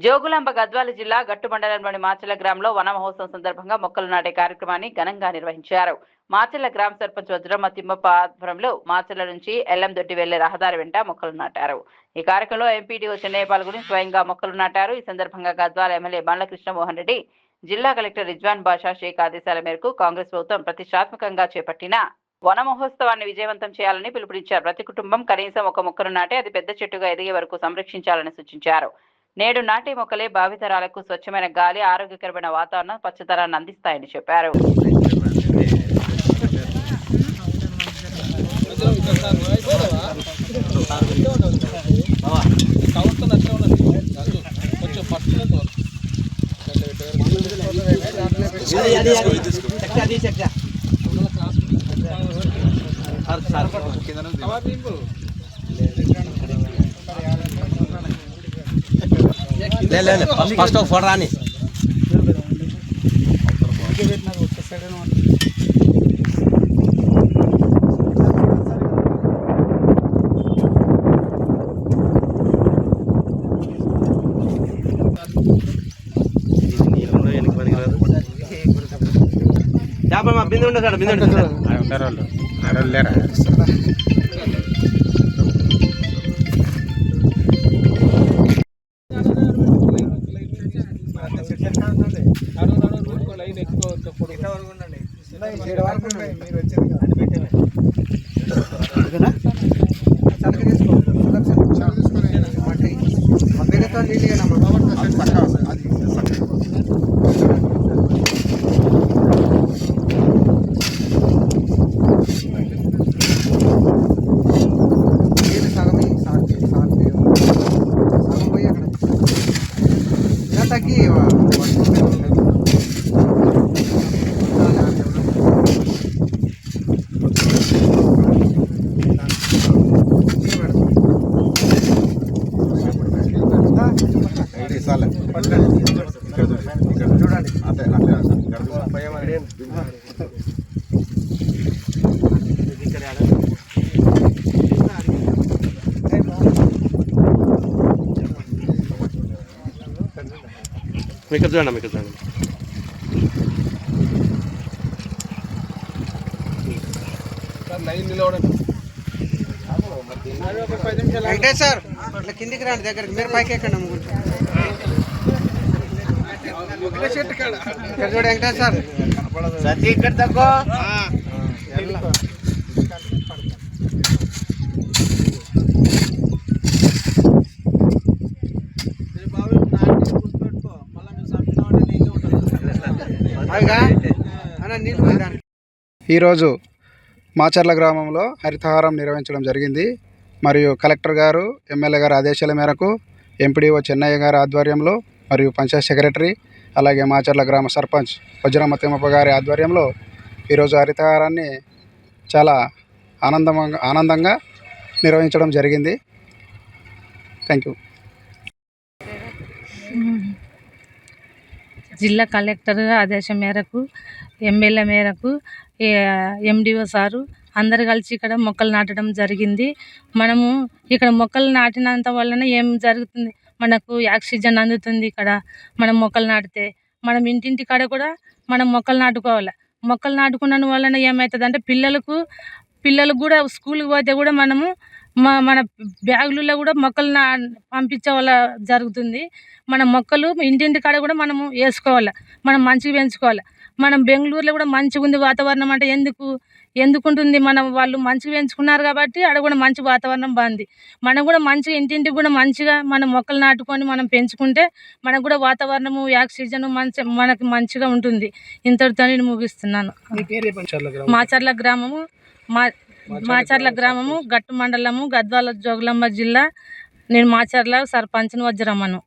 జోగులాంబ గద్వాల జిల్లా గట్టు మండలంలోని మాచర్ల గ్రామంలో వన మహోత్సవం సందర్భంగా మొక్కలు నాటే కార్యక్రమాన్ని ఘనంగా నిర్వహించారు. మాచర్ల గ్రామ సర్పంచ్ వజ్రమ్మ తిమ్మప్ప ఆధ్వర్యంలో మాచర్ల నుంచి ఎల్లందొడ్డి వెళ్లే రహదారి వెంట మొక్కలు నాటారు. ఈ కార్యక్రమంలో ఎంపీడీఓ చెన్నయ్య పాల్గొని స్వయంగా మొక్కలు నాటారు. ఈ సందర్భంగా గద్వాల ఎమ్మెల్యే బండ్ల కృష్ణమోహన్ రెడ్డి, జిల్లా కలెక్టర్ రిజ్వాన్ బాషా షేక్ ఆదేశాల మేరకు కాంగ్రెస్ ప్రభుత్వం ప్రతిష్టాత్మకంగా చేపట్టిన వన మహోత్సవాన్ని విజయవంతం చేయాలని పిలుపునిచ్చారు. ప్రతి కుటుంబం కనీసం ఒక మొక్కను నాటి అది పెద్ద చెట్టుగా ఎదిగే వరకు సంరక్షించాలని సూచించారు. నేడు నాటే మొక్కలే భావితరాలకు స్వచ్ఛమైన గాలి, ఆరోగ్యకరమైన వాతావరణం, పచ్చదనాన్ని అందిస్తాయని చెప్పారు. ఫస్ట్ ఒక ఫోటో రాని బిందు ఉండదు బిందు లేరా మీకు చూడండి మీకు చూడండి వెంకటేష్ సార్ ఇట్లా కిందికి రండి దగ్గరికి, మీరు పైకి ఎక్కండి చూడు వెంకటేష్ సార్ ఇక్కడ తక్కువ ఈరోజు మాచర్ల గ్రామంలో హరితహారం నిర్వహించడం జరిగింది. మరియు కలెక్టర్ గారు, ఎమ్మెల్యే గారి ఆదేశాల మేరకు ఎంపీడీఓ చెన్నయ్య గారి ఆధ్వర్యంలో మరియు పంచాయత్ సెక్రటరీ అలాగే మాచర్ల గ్రామ సర్పంచ్ వజ్రమ్మ తిమ్మప్ప గారి ఆధ్వర్యంలో ఈరోజు హరితహారాన్ని చాలా ఆనందంగా నిర్వహించడం జరిగింది. Thank you. జిల్లా కలెక్టర్ ఆదేశం మేరకు, ఎమ్మెల్యే మేరకు, ఎండిఓ సారు అందరు కలిసి ఇక్కడ మొక్కలు నాటడం జరిగింది. మనము ఇక్కడ మొక్కలు నాటినంత వలన ఏం జరుగుతుంది, మనకు ఆక్సిజన్ అందుతుంది. ఇక్కడ మనం మొక్కలు నాటితే మనం ఇంటింటి కాడ కూడా మనం మొక్కలు నాటుకోవాలి. మొక్కలు నాటుకున్న వలన ఏమవుతుందంటే పిల్లలకు కూడా స్కూల్కి పోతే కూడా మనము మన బ్యాగులలో కూడా మొక్కలు పంపించే వాళ్ళ జరుగుతుంది. మన మొక్కలు ఇంటింటి కాడ కూడా మనము వేసుకోవాలి, మనం మంచిగా పెంచుకోవాలి. మనం బెంగళూరులో కూడా మంచిగా ఉంది వాతావరణం అంటే ఎందుకుంటుంది, మనం వాళ్ళు మంచిగా పెంచుకున్నారు కాబట్టి ఆడ కూడా మంచి వాతావరణం బాగుంది. మనం కూడా మంచిగా ఇంటింటికి కూడా మంచిగా మనం మొక్కలు నాటుకొని మనం పెంచుకుంటే మనకు కూడా వాతావరణము, ఆక్సిజన్ మనకు మంచిగా ఉంటుంది. ఇంతటితో నేను ముగిస్తున్నాను. మాచర్ల గ్రామము గట్టు మండలము, గద్వాల జోగులాంబ జిల్లా. నేను మాచర్ల సర్పంచ్ని వజ్రమ్మను.